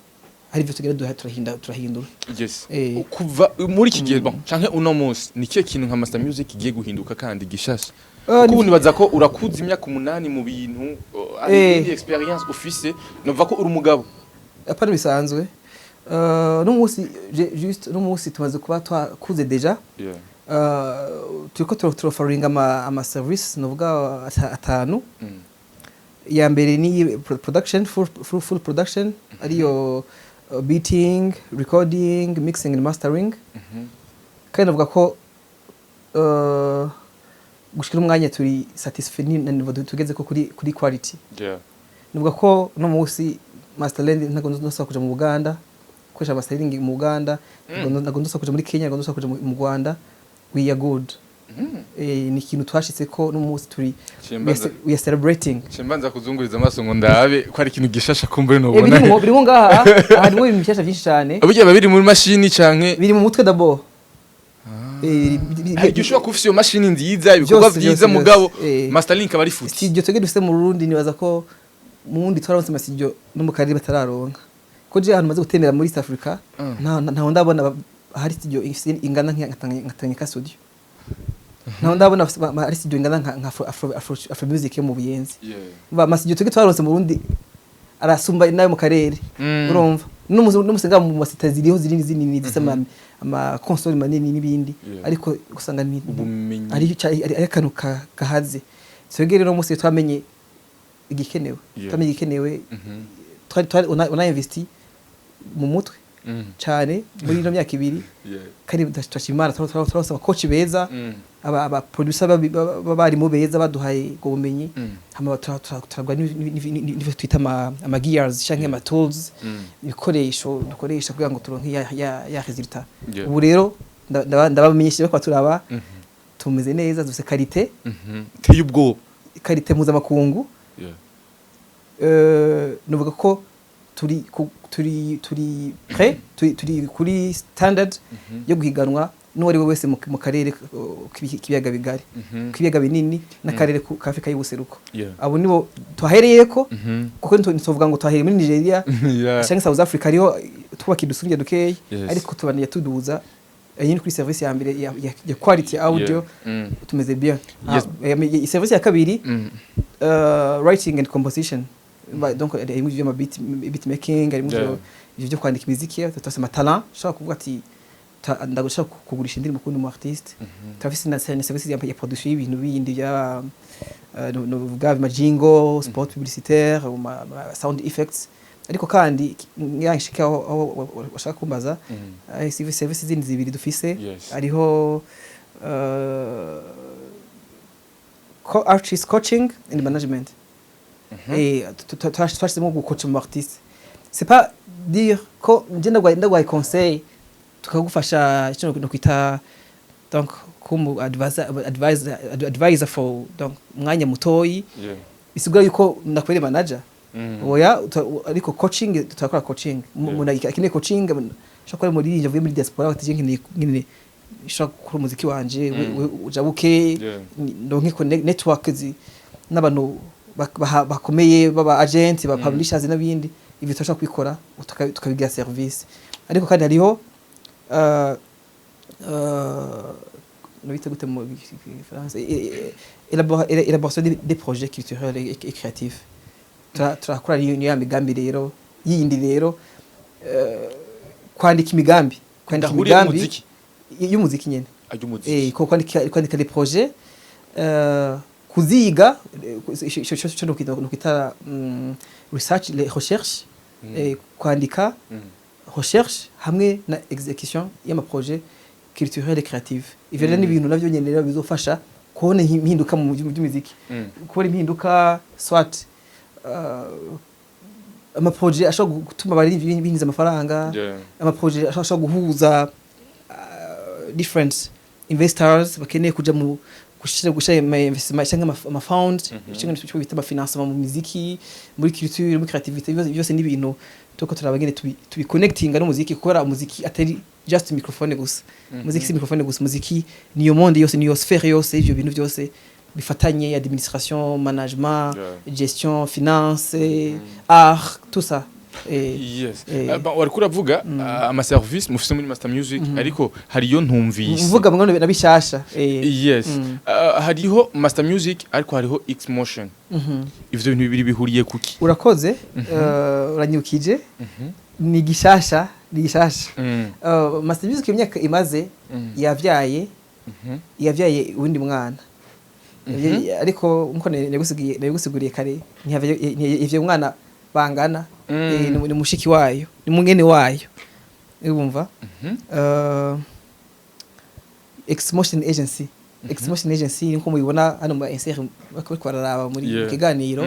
hari byo tugera turahindura yes kuva muri iki gihe canke uno munsi ni kiye kintu nka Master Music igiye guhinduka kandi gishasha kuko nibaza ko urakuza imyaka 8 mu bintu ari experience office nova ko uri umugabo apana bisanzwe no munsi juste no munsi tumaze kuba twakuze deja turiko turofaringa ama service novuga atanu. Ya mbere ni production, full production, ariyo beating, recording, mixing and mastering. Kandi navuga ko gushikira umwanya turi satisfied na niveau tugeze ko kuri quality. Navuga ko no munsi Masterland ntago ndosa kuja mu Uganda, kwesha mastering mu Uganda, ntago ndosa kuja muri Kenya, ntago ndosa kuja mu Rwanda. We are good. Ni ikintu twashitse ko no munsi turi we are celebrating. Chimbanza kuzunguriza amaso ngo ndabe ko ari ikintu gishasha kumbure no bona. Biri ngo ngaha harimo ibintu bishasha byinshi cyane. Aburya babiri muri machine canke biri mu mutwe d'abord. Gishobora kufisa iyo machine nziza ibikorwa byiza mugabo Masterlink abari futi. Studio twege dufite mu Burundi nibaza ko mundi twaronse amastudio no mu karere batararonka. Ko je ahantu maze gutembera muri East Africa nta ndabona hari studio ingana nk'Tanganyika studio. Nta ndabona hari studio ingana nka Afro music yo mu Buyenzi. Ba mastudio twege twaronse mu Burundi arasumba nayo mu karere. Urumva? N'umusenga mu masita ziriho zini zisama ama console manini n'ibindi ariko usanga ni ari akantu kahaze. Twege rero musi twamenye igikenewe. Twamenye igikenewe. Ona investi mu mutwe cyane muri no myaka ibiri. Kandi twashimara twarose coach beza, aba producer bari mu beza baduhaye go bumenyi. Hama turagwa ni twita ama gears canke ama tools, ibikoresho dukoresha kugira ngo turonke ya resultat. Ubu rero ndabamenyesha ko turaba tumeze neza, dufite qualité teye ubwo qualité mpuzamakungu. Nuvuga ko turi kuri standard yo guhiganwa n'uwari wese mu karere k'ibiyaga bigari, k'ibiyaga binini n'akarere ka Afrika y'ubuseruko. Abo nibo twahereyeko kuko ntovuga ngo twahereye muri Nigeria cyangwa South Africa ariho twakidusubye dukeye, ariko tubaniye tuduza yini kuri service ya mbere ya quality audio tumeze bien. Service ya kabiri writing and composition. Donc harimo ibyo beat making, harimo ibyo kwandika imiziki, tutasema talent, shaka kuvuga ati ndagushaka kugurisha indirimbo kundi mu artiste. Tafisi na service ya production y'ibintu bindi bya no vuga majingo, spot publicitaire, sound effects. Ariko kandi yashika aho washaka kumbaza service zindi zibiri dufise ariho artist coaching and management. Twashizemo gukocha mu artiste. C'est pas dire ko nje ndagwaye conseil tukagufasha icyo no kwita donc comme advisor for donc mwanya mutoyi. Bisigura yuko ndakwere manager. Oya ariko coaching tutakora coaching. Umuntu akeneye coaching shaka muri nje vuye muri diaspora bati nkine shaka gukora umuziki wanje ujabuke ndonke network n'abantu bakomeye baba agent ba publishers n'abindi ibyo twashaka kwikora tukabigira service. Ariko kandi hariho no bita gute mu France élaboration des projets culturels et créatifs. Turakora ya migambi rero yindi rero kwandika imigambi y'umuziki nyene ko kwandika des projets kuziga cyo no kita research les recherches kwandika recherche hamwe na execution y'ama projet culturel et créatif. Ivyo ni ibintu navyo nyene rero bizofasha kubona impinduka mu by'umuziki, kubona impinduka swat ama projet ashobora gutuma bari binjiza amafaranga, ama projet ashobora guhuza different investors bakeneye kuja mu gushira investment cyangwa ama fund cyangwa cyo bita financement mu muziki, muri culture, muri creativity. Byose ni ibintu tuko turabagene tubiconnectinga no muziki, gukora umuziki atari just microphone gusa. Muziki si microphone gusa, muziki niyo monde yose, niyo sphère yose, ibyo bintu byose bifatanye, administration, management, gestion, finance, art, tout ça. Wariko uravuga ama service mufise muri Master Music, ariko hariyo ntumvise uvuga ngo nabishasha. Hariho Master Music ariko hariho X Motion. Ivyo bintu bibiri bihuriye kuki? Urakoze, uranyukije. Ni gishasha. Master Music imyaka imaze yavyaye yavyaye uwundi mwana ariko nkuko nagusiguriye kare ivyo mwana bangana ni mushiki wayo ni mungene wayo urumva X-Motion Agency X-Motion Agency nko mubibona hano mu insert bakora bararaba muri kiganiro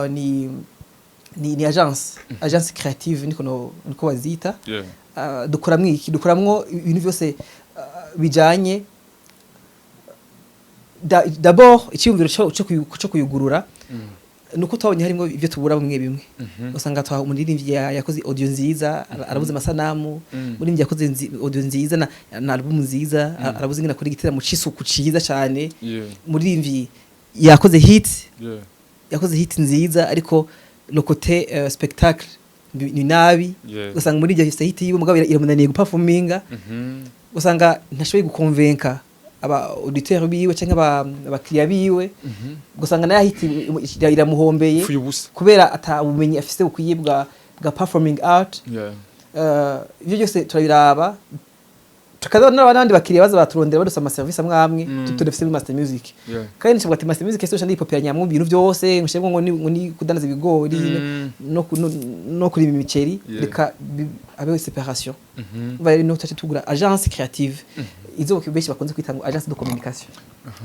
ni agence créative niko bazita dukoramwo ibintu byose bijanye d'abord icyumviro cyo kuyugurura nuko twabonye harimo ibyo tubura bimwe usanga twa umuririmbyi yakoze audio nziza arabuze amasanamu umuririmbyi yakoze audio nziza na album nziza arabuze ngina kuri gitera mu cisuku ciza cyane umuririmbyi yakoze hit nziza ariko le côté spectacle ni nabi usanga muri ibyo hit yiwe mugabo iramunaniye guperforminga usanga ntashoboye gukonvenka aba auditeur biwe cyangwa abakiriya biwe gusanga nayo hiti iramuhombeye kubera atabumenyi afise ukuyibwa bwa performing art ibyo byose turabiraba tukaza n'abandi bakiriya baza baturondera badusa ama service amwe tudafise muri Master Music kandi nshobora ati Master Music ese ndi popera nyamwe ibintu byose nshobora ngo ni kudanaza ibigori no kuri imiceri reka abe séparation bari no tugura agence créative izo benshi bakunze kwita ngo agence de communication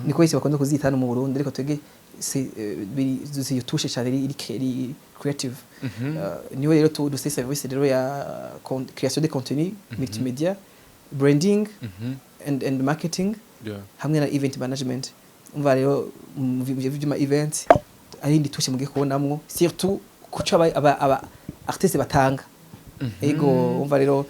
niko benshi bakunze kuzita no mu Burundi ariko twege c'est touche cyane iri creative niwe rero tu duse service rero ya création de contenu multimédia branding and marketing hamwe na event management umva rero mu vyuma events ari ndi touche mugiye kubonamwo surtout kuco aba artistes batanga ego umva rero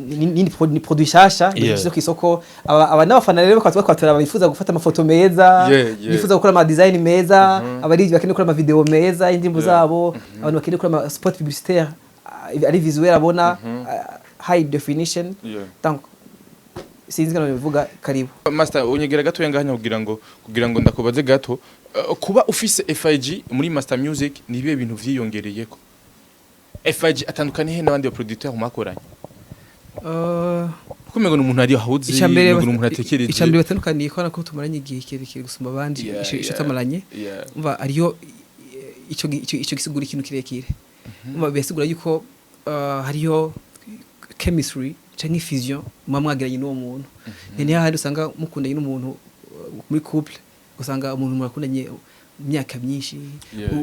ni produit shasha bivuze ku isoko aba n'abafana rero bakatwatwatira bifuza gufata amafoto meza bifuza gukora ama design meza abari bakeneye gukora ama video meza indirimbo zabo abantu bakeneye gukora ama spot publicitaire ari visuel abona high definition donc sinzi ngano bivuga karibu Master unyegera gato yanganya kugira ngo ndakubaze gato kuba ufise FIG muri Master Music ni bibe bintu vyiyongereyeko FIG atandukanye he n'abandi ba producteur makoranye kumengo n'umuntu ari ahuzi n'umuntu atekereje icambere batandukaniye ko nako tumaranye igihe kirekire gusumba abandi ico tamaranye umva ariyo ico gisigura ikintu kirekire umva besigura yuko hariyo chemistry canke fusion mwamwagiranye n'uwo muntu nene handi usanga mukundanye n'umuntu muri couple usanga umuntu murakundanye imyaka myinshi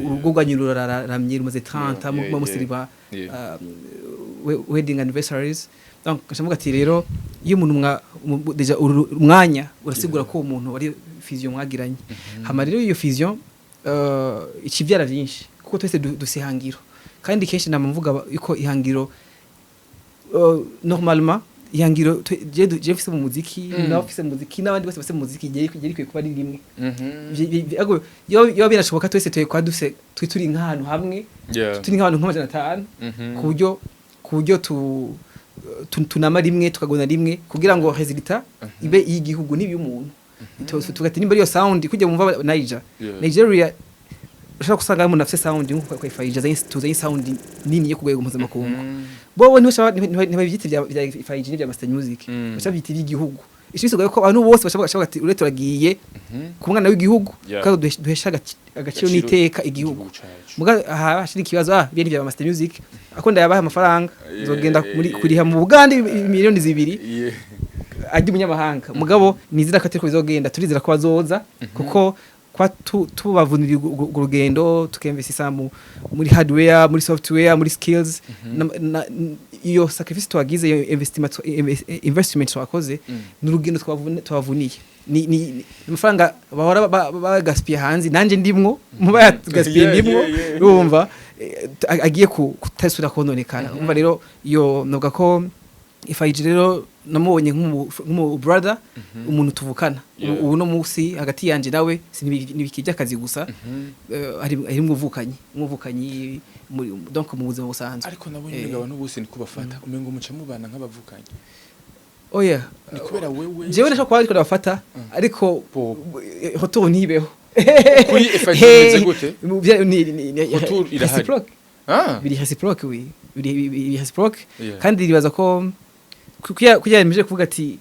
urugo rwanyu ruraramye rumaze 30 mu musiriba wedding anniversaries donc ndamuga ati rero iyo umuntu deja umwanya urasigura ko umuntu ari fusion mwagiranye hama rero iyo fusion ikivyara byinshi kuko twese dusihangiro kandi kenshi namvuga yuko ihangiro normalement ihangiro je mfise mu muziki nawe ufise mu muziki n'abandi bose bafise mu muziki geri kuba ari rimwe yo birashoboka twese twe kwaduse turi nk'ahantu hamwe turi nk'abantu nk'500 ku buryo tunama rimwe tukagona rimwe kugira ngo resultat ibe y'igihugu nibi umuntu tugati nimba iyo sound kujya mumva Nigeria ushaka kusanga umuntu afite sound nko kwa FIG tuzanye sound nini yo kugwego mpuzamakungu bo ntibabyita bya FIG n'ibya Master Music bashabyita igihugu ishisugaye ko abantu bose bashaka ati uretse turagiye ku mwana w'igihugu kandi duhesha agaciro n'iteka igihugu muga hashira ikibazo biri bya Master Music akunda yabaha amafaranga zogenda muri kuriha mu Buganda miliyoni 2 ajya munyamahanga mugabo nizira ko atiko bizogenda turizira ko bazoza kuko kwa tubavunira urugendo tukemvesisa muri hardware muri software muri skills iyo sacrifice twagize iyo investment twakoze n'urugendo twavuniye ni amafaranga bahora bagaspia hanze nanje ndimwo muba gaspia ndimwo urumva agiye kutasura kononekana umva rero iyo novuga ko FIG rero namubonye nk'umu brother umuntu tuvukana ubu no musi hagati yanje nawe nibikijya kazi gusa ari mwuvukanyi donc mu buzima busanzwe ariko nabonye ngabo n'ubuse niko bafata umengo umuce mubana nk'abavukanyi oya ni kubera wewe jewe nashaka kwa ariko bafata ariko hoto ntibeho kuri FIG meze gute hoto irahari biri reciproque biri reciproque kandi ribaza ko kuya nimeje kuvuga ati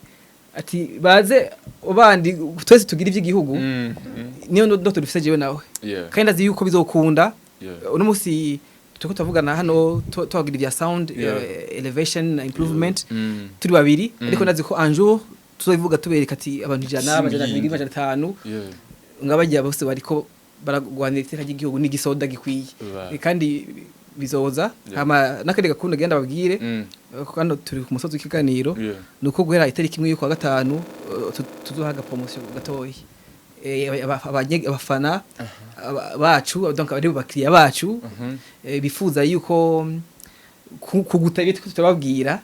ati baze ubandi twese tugira iby'igihugu niyo ndoto dufise jewe nawe kandi ndazi yuko bizokunda uno musi tuko tuvugana hano twagira ibya sound elevation improvement turi babiri ariko ndazi ko un jour tuzobivuga tubereka ati abantu 100 abajana 200 ngabajya bose bariko baragwanira iteka ry'igihugu n'igisoda gikwiye kandi bizoza hama nakandi gakunda genda babwire kandi turi ku musozi w'ikiganiro nuko guhera itariki imwe y'ukwa gatanu tuzohaga promotion gatoyi abafana bacu donc abari bakiriya bacu bifuza yuko kugutabye tutababwira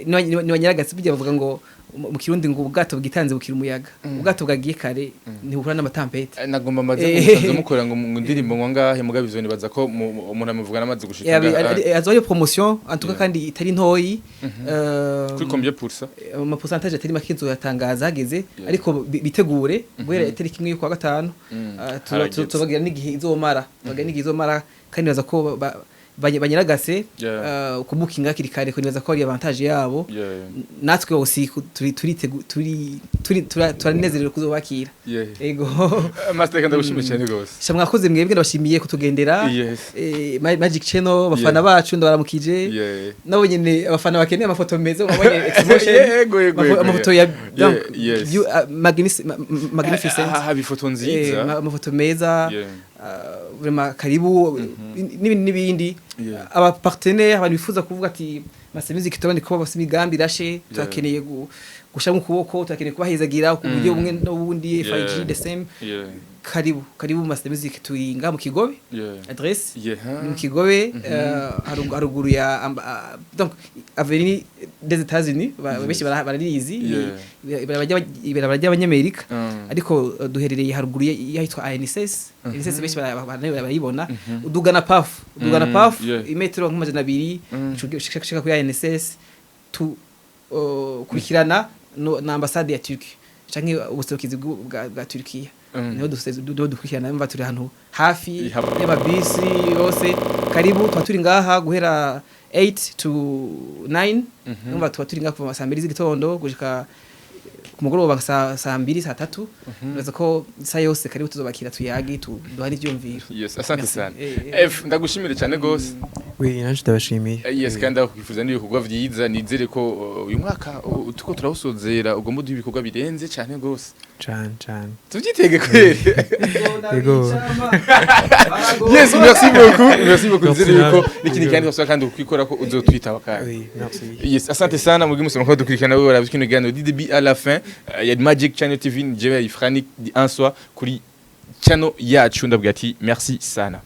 ni wanyaragase bijya bavuga ngo mu kirundi ngo ubwato bwitanze bukira umuyaga ubwato bwagiye kare ntibura n'amatampete nagomba maze gusaza mukora ngo ndirimbo ngo ngahe mugabizoni baza ko umuntu amuvuga namaze gushika azoye promotion antuka kandi itari ntoyi kuri combien pour ça ama pourcentage atari makinzo yatangaza hageze ariko bitegure guhera itariki imwe y'ukwa gatanu tubagira n'igihe izomara bagira n'igihe izomara kandi baza ko banyaragase kubukinga kirikare ko nibaza ko ari avantage yabo natwe bose turanezerewe kuzobakira ego master kandi ndagushimiye cyane gose shamwakoze mwebwe ndabashimiye kutugendera Magic Channel bafana bacu ndabaramukije nabo nyene abafana bakeneye amafoto meza babonye exhibition amafoto ya magnificent ifoto nziza amafoto meza vraiment karibu n'ibindi aba partenaire abantu bifuza kuvuga ati Master Music tubandi ko bose migambi rashe twakeneye gusha mu kuboko twakeneye kubahezagira ku buryo bumwe n'ubundi FIG the same karibu Master Music tuinga mu Kigobe adresse mu Kigobe haruguru ya donc avenue des États-Unis beshi bararizi barajya abanyamerika ariko duherereye haruguru yahitwa ANSS beshi barayibona udugana paf imetero nk'amajana 2 shika ku ANSS tu kurikirana na ambassade ya Turkiya canke ubuserukizi bwa Turkiya niho dukurikirana mva turi hano hafi y'amabisi yose karibu turi ngaha guhera 8 to 9 mva turi ngaha kuva saa 2 z'igitondo gushika ku mugoroba saa 2 saa 3 ndaza ko saa yose karibu tuzobakira tuyagi duhari ivyumviro yes asante sana ndagushimire cyane gose nanje ndabashimiye yes kandi akwifuza n'ibikorwa vyiza nizere ko uyu mwaka tuko turawusozera ugomba duha ibikorwa birenze cyane gose cyane tuvyitege kweri yego yes merci beaucoup nizere ko n'ikindi kandi basaba kandi ukikora ko uzotwitaba kandi yes asante sana mugi musoma ko dukurikirana bo barabikino gano DDB à la fin ya Magic Channel TV njyewe Ifrani di Answa kuri channel yacu ndabwira ati merci sana